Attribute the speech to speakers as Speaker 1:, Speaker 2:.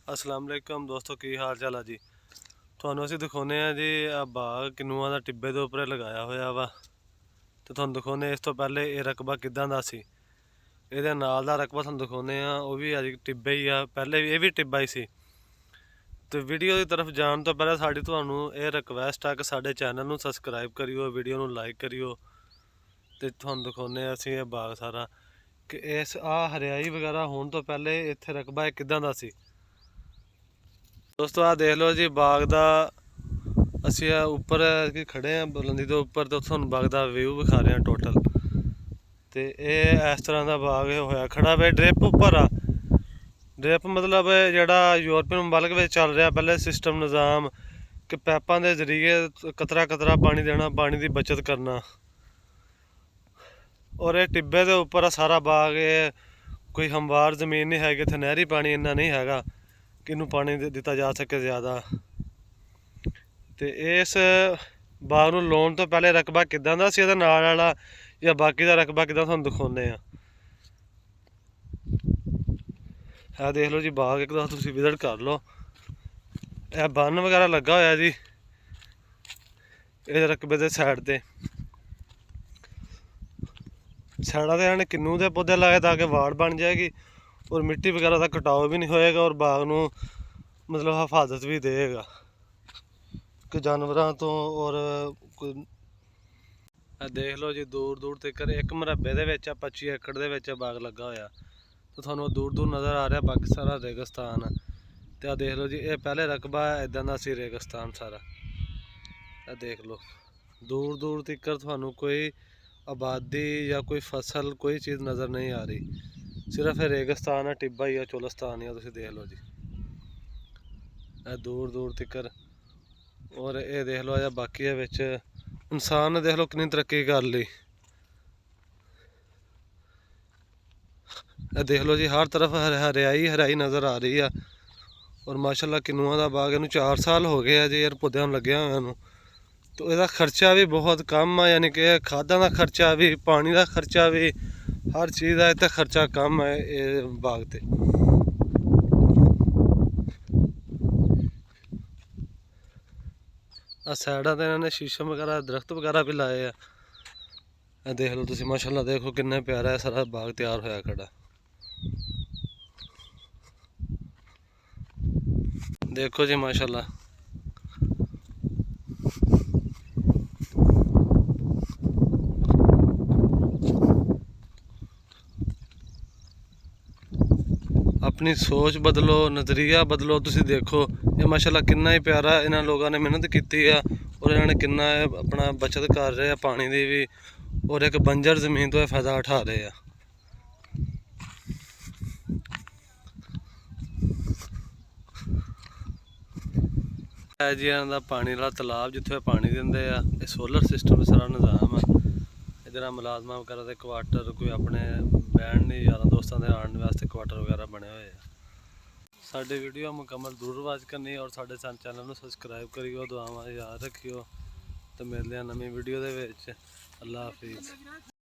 Speaker 1: अस्सलाम वालेकुम दोस्तों, की हाल चाल है जी। ਤੁਹਾਨੂੰ ਅਸੀਂ ਦਿਖਾਉਂਦੇ ਆ ਜੀ ਆ ਬਾਗ ਕਿਨੂਆਂ ਦਾ ਟਿੱਬੇ ਦੇ ਉੱਪਰ ਲਗਾਇਆ ਹੋਇਆ ਵਾ ਤੇ ਤੁਹਾਨੂੰ ਦਿਖਾਉਂਦੇ ਇਸ ਤੋਂ ਪਹਿਲੇ ਇਹ ਰਕਬਾ ਕਿਦਾਂ ਦਾ ਸੀ। ਇਹਦੇ ਨਾਲ ਦਾ ਰਕਬਾ ਤੁਹਾਨੂੰ ਦਿਖਾਉਂਦੇ ਆ, ਉਹ ਵੀ ਅੱਜ ਟਿੱਬੇ ਹੀ ਆ। ਪਹਿਲੇ ਇਹ ਵੀ ਟਿੱਬਾ ਹੀ ਸੀ। ਤੇ ਵੀਡੀਓ ਦੀ ਤਰਫ ਜਾਣ ਤੋਂ ਪਹਿਲਾਂ ਸਾਡੀ ਤੁਹਾਨੂੰ ਇਹ ਰਿਕਵੈਸਟ ਆ ਕਿ ਸਾਡੇ ਚੈਨਲ ਨੂੰ ਸਬਸਕ੍ਰਾਈਬ ਕਰਿਓ, ਵੀਡੀਓ ਨੂੰ ਲਾਈਕ ਕਰਿਓ ਤੇ ਤੁਹਾਨੂੰ ਦਿਖਾਉਂਦੇ ਆ ਅਸੀਂ ਇਹ ਬਾਗ ਸਾਰਾ ਕਿ ਇਸ ਹਰਿਆਈ ਵਗੈਰਾ ਹੋਣ ਤੋਂ ਪਹਿਲੇ ਇੱਥੇ ਰਕਬਾ ਕਿਦਾਂ ਦਾ ਸੀ। दोस्तों आ देख लो जी बाग का असी उपर खड़े हैं बुलंदी के उपर, तो तुहानू बाग का व्यू विखा रहे हैं टोटल। तो ये इस तरह का बाग होया खड़ा वे ड्रिप उपर आ। ड्रिप मतलब जोड़ा यूरोपियन मुल्क में चल रहा पहले सिस्टम निज़ाम कि पैपों के जरिए कतरा कतरा पानी देना, पानी की बचत करना। और ये टिब्बे के उपर सारा बाग, ये कोई हमवार जमीन नहीं है कि इत्थे नहरी पानी इन्ना नहीं है कि इनू पानी दिता जा सके ज़्यादा। तो इस बाग नू लाउण तो पहले रकबा किदां दा सी, इहदे नाल वाला या बाकी दा रकबा किदां तुहानू दिखाउने आ। यह देख लो जी बाग एक दफा तुसीं विजिट कर लो। यह बन वगैरह लगा होया जी इस रकबे के साइड ते। साइडा ते इन्होंने किन्नू के पौधे लाए ताकि वाड़ बन जाएगी और मिट्टी वगैरह का कटाव भी नहीं होएगा और बाग नू मतलब हिफाजत भी देगा कि जानवरों तो। और देख लो जी दूर दूर तक एक मरबे के 25 एकड़ के बाग लगा होया, तो थानू दूर दूर नज़र आ रहा बाकी सारा रेगिस्तान। तो देख लो जी ये पहले रकबा इदां दा सी रेगिस्तान सारा। देख लो दूर दूर तक थानू कोई आबादी या कोई फसल कोई चीज़ नज़र नहीं आ रही, सिर्फ रेगिस्तान है, टिब्बा ही है, चोलिस्तान ही है। तुसीं देख लो जी दूर दूर तक। और ये देख लो या बाकी इंसान ने देख लो कितनी तरक्की कर ली। देख लो जी हर तरफ हरियाई हरियाई नज़र आ रही है। और माशाल्लाह किन्नुआं दा बाग इनू 4 साल हो गए जी यार पौधों लगे हुए। तो इसका खर्चा भी बहुत कम है, यानी कि खादा का खर्चा भी, पानी का खर्चा भी, हर चीज़ का इतना खर्चा कम है ये बाग ते। साइडा ते इन्होंने शीशम वगैरह दरख्त वगैरह भी लाए हैं। देख लो तुसीं माशाल्लाह देखो कितना प्यारा है सारा बाग तैयार होया खड़ा। देखो जी माशाल्लाह अपनी सोच बदलो, नज़रिया बदलो। तुसीं देखो ये माशाल्लाह कितना ही प्यारा इन्होंने लोगों ने मेहनत की है और इन्होंने कितना अपना बचत कर रहे हैं पानी की भी, और एक बंजर जमीन तो फायदा उठा रहे हैं। जी इन्हों पानी वाला तलाब जिथे पानी देंगे आ, ये सोलर सिस्टम सारा निज़ाम है। इधर मुलाजमा वगैरह के क्वार्टर, कोई अपने बहन यार दोस्तों के आने वास्ते क्वार्टर वगैरह बने हुए हैं। साडी वीडियो मुकम्मल जरूर वाच करनी और साडे चैनल को सबसक्राइब करियो, दुआवां याद रखियो। तो मिलते हैं नवी वीडियो के। अल्लाह हाफिज़।